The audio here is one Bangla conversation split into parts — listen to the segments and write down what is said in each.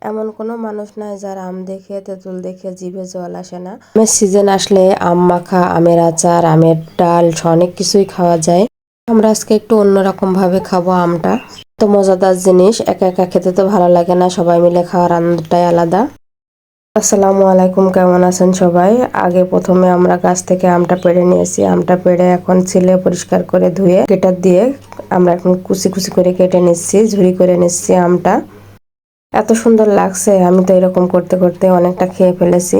এমন কোনো মানুষ নাই যার আম দেখে তেঁতুল দেখে জিভে জল আসে না। আমের সিজন আসলে আম মাখা, আমের আচার, আমের ডাল অনেক কিছুই খাওয়া যায়। আমরা আজকে একটু অন্যরকম ভাবে খাবো আমটা। তো মজাদার জিনিস, একা একা খেতে তো ভালো লাগে না, সবাই মিলে খাওয়ার আনন্দটাই আলাদা। আসসালামু আলাইকুম, কেমন আছেন সবাই? আগে প্রথমে আমরা গাছ থেকে আমটা পেড়ে নিয়েছি। আমটা পেড়ে এখন ছিলে পরিষ্কার করে ধুয়ে কেটার দিয়ে আমরা এখন কুচি কুচি করে কেটে নিচ্ছি, ঝুরি করে নিচ্ছি আমটা। এত সুন্দর লাগছে, আমি তো এরকম করতে করতে অনেকটা খেয়ে ফেলেছি।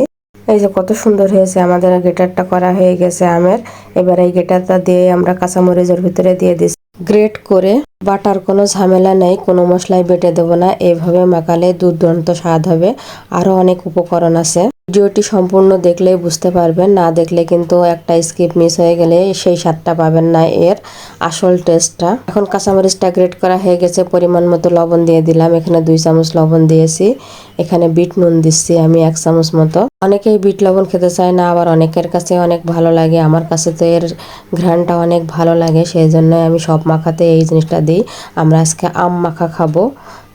এই যে কত সুন্দর হয়েছে, আমাদের গেটারটা করা হয়ে গেছে আমের। এবার এই গেটারটা দিয়ে আমরা কাঁচামরিচের ভিতরে দিয়ে দিচ্ছি গ্রেট করে। বাটার কোনো ঝামেলা নেই, কোনো মশলাই বেটে দেবো না, এইভাবে মাখালে দুর্দান্ত স্বাদ হবে। আরো অনেক উপকরণ আছে, ভিডিওটি সম্পূর্ণ দেখলেই বুঝতে পারবেন, না দেখলে কিন্তু একটা স্কিপ মিস হয়ে গেলে সেই স্বাদটা পাবেন না, এর আসল টেস্টটা। এখন কাঁচামরিচটা গ্রেট করা হয়ে গেছে, পরিমাণ মতো লবণ দিয়ে দিলাম, এখানে 2 চামচ লবণ দিয়েছি। এখানে বিট নুন দিচ্ছি আমি 1 চামচ মতো। অনেকেই বিট লবণ খেতে চায় না, আবার অনেকের কাছে অনেক ভালো লাগে। আমার কাছে তো এর ঘ্রাণটা অনেক ভালো লাগে, সেই জন্য আমি সব মাখাতে এই জিনিসটা দিই। আমরা আজকে আম মাখা খাবো,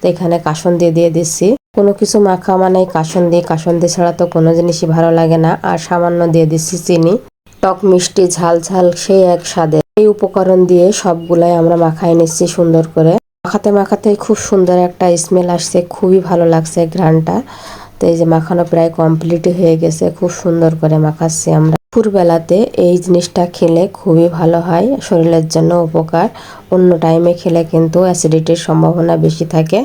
তো এখানে কাসুন্দি দিয়ে দিচ্ছি। কোনো কিছু মাখা মানে কাসুন্দি ছাড়া তো কোনো জিনিসই ভালো লাগে না। আর সামান্য দিয়ে দিচ্ছি চিনি, টক মিষ্টি ঝাল ঝাল সেই এক স্বাদে। এই উপকরণ দিয়ে সবগুলাই আমরা মাখাই নিচ্ছি সুন্দর করে। মাখাতে মাখাতে খুব সুন্দর একটা স্মেল আসছে, খুবই ভালো লাগছে ঘ্রাণটা। তো এই যে মাখানো প্রায় কমপ্লিট হয়ে গেছে, খুব সুন্দর করে মাখাচ্ছি আমরা। দুপুরবেলাতে এই জিনিসটা খেলে খুবই ভালো হয়, শরীরের জন্য উপকার। অন্য টাইমে খেলে কিন্তু অ্যাসিডিটির সম্ভাবনা বেশি থাকে,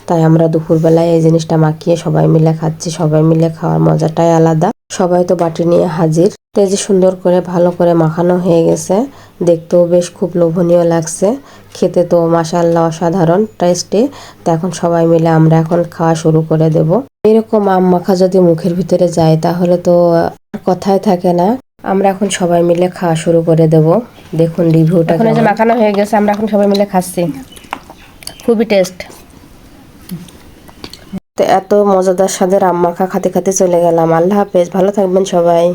তাই আমরা দুপুরবেলায় এই জিনিসটা মাখিয়ে সবাই মিলে খাচ্ছি। সবাই মিলে খাওয়ার মজাটাই আলাদা। সবাই তো বাটি নিয়ে হাজির। তো এই যে সুন্দর করে ভালো করে মাখানো হয়ে গেছে, দেখতেও বেশ খুব লোভনীয় লাগছে, খেতে তো মাশাআল্লাহ অসাধারণ টেস্টি। তো এখন সবাই মিলে আমরা এখন খাওয়া শুরু করে দেব। এরকম আম মাখা যদি মুখের ভিতরে যায় তাহলে তো কথাই থাকে না। আমরা এখন সবাই মিলে খাওয়া শুরু করে দেব। দেখুন রিভিউটা। এখন এই যে মাখানো হয়ে গেছে, আমরা এখন সবাই মিলে খাচ্ছি, খুবই টেস্ট। তো এত মজাদার স্বাদের আম মাখা খেতে খেতে চলে গেলাম। আল্লাহ হাফেজ, ভালো থাকবেন সবাই।